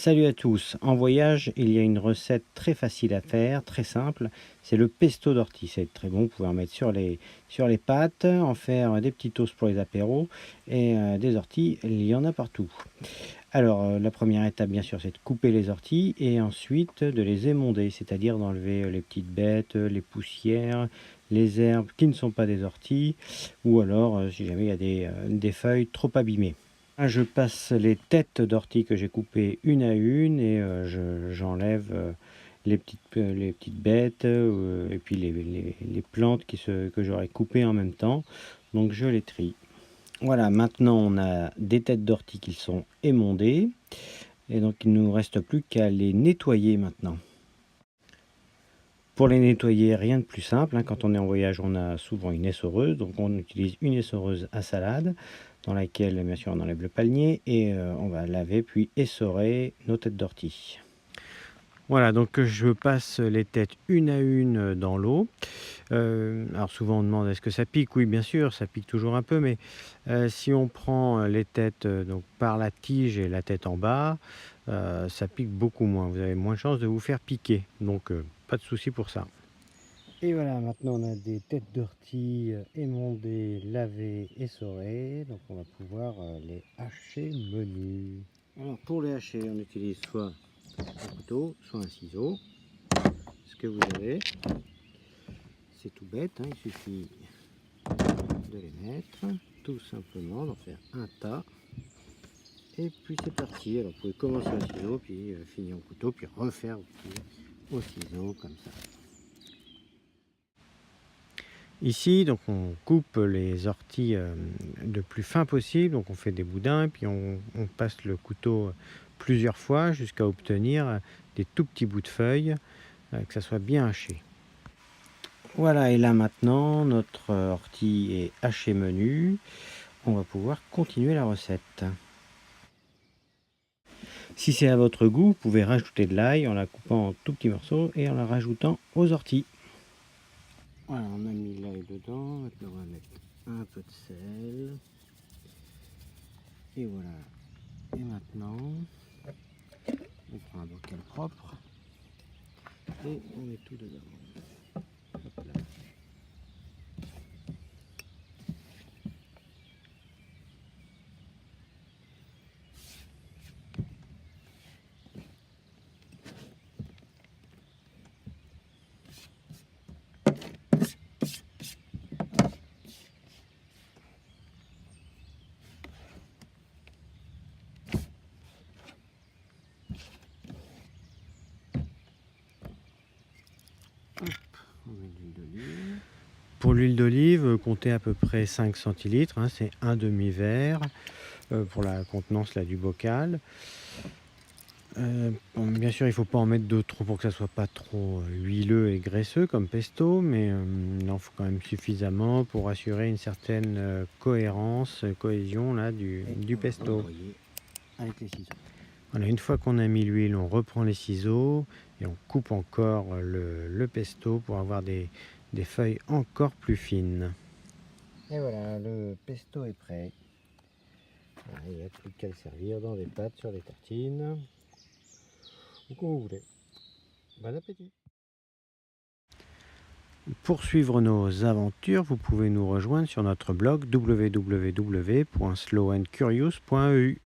Salut à tous. En voyage, il y a une recette très facile à faire, très simple. C'est le pesto d'ortie. C'est très bon. Vous pouvez en mettre sur les pâtes, en faire des petits toasts pour les apéros et des orties. Il y en a partout. Alors, la première étape, bien sûr, c'est de couper les orties et ensuite de les émonder, c'est-à-dire d'enlever les petites bêtes, les poussières, les herbes qui ne sont pas des orties, ou alors si jamais il y a des feuilles trop abîmées. Je passe les têtes d'ortie que j'ai coupées une à une et j'enlève les petites bêtes et puis les plantes que j'aurais coupées en même temps. Donc je les trie. Voilà, maintenant on a des têtes d'ortie qui sont émondées et donc il ne nous reste plus qu'à les nettoyer maintenant. Pour les nettoyer, rien de plus simple, hein. Quand on est en voyage, on a souvent une essoreuse, donc on utilise une essoreuse à salade dans laquelle bien sûr on enlève le palmier et on va laver puis essorer nos têtes d'ortie. Voilà, donc je passe les têtes une à une dans l'eau. Alors souvent on demande est-ce que ça pique? Oui, bien sûr, ça pique toujours un peu, mais si on prend les têtes donc par la tige et la tête en bas, ça pique beaucoup moins. Vous avez moins de chances de vous faire piquer, donc pas de souci pour ça. Et voilà, maintenant on a des têtes d'ortie émondées, lavées, essorées, donc on va pouvoir les hacher menus. Alors pour les hacher, on utilise soit un couteau, soit un ciseau, ce que vous avez. C'est tout bête, hein, il suffit de les mettre, tout simplement, d'en faire un tas. Et puis c'est parti. Alors vous pouvez commencer au ciseau, puis finir au couteau, puis refaire au ciseau comme ça. Ici, donc on coupe les orties le plus fin possible, donc on fait des boudins, puis on passe le couteau plusieurs fois jusqu'à obtenir des tout petits bouts de feuilles, que ça soit bien haché. Voilà, et là maintenant, notre ortie est hachée menu. On va pouvoir continuer la recette. Si c'est à votre goût, vous pouvez rajouter de l'ail en la coupant en tout petits morceaux et en la rajoutant aux orties. Voilà, on a mis l'ail dedans. Maintenant, on va mettre un peu de sel. Et voilà. Et maintenant, on prend un bocal propre et on met tout dedans. Hop là. Hop, on met de l'huile d'olive. Pour l'huile d'olive, comptez à peu près 5 centilitres, hein, c'est un demi-verre pour la contenance là, du bocal. Bien sûr, il ne faut pas en mettre de trop pour que ça soit pas trop huileux et graisseux comme pesto, mais il en faut quand même suffisamment pour assurer une certaine cohésion là, du pesto. Avec les ciseaux. Voilà, une fois qu'on a mis l'huile, on reprend les ciseaux et on coupe encore le pesto pour avoir des feuilles encore plus fines. Et voilà, le pesto est prêt. Voilà, il n'y a plus qu'à le servir dans des pâtes sur des tartines. Ou comme vous voulez. Bon appétit! Pour suivre nos aventures, vous pouvez nous rejoindre sur notre blog www.slowandcurious.eu.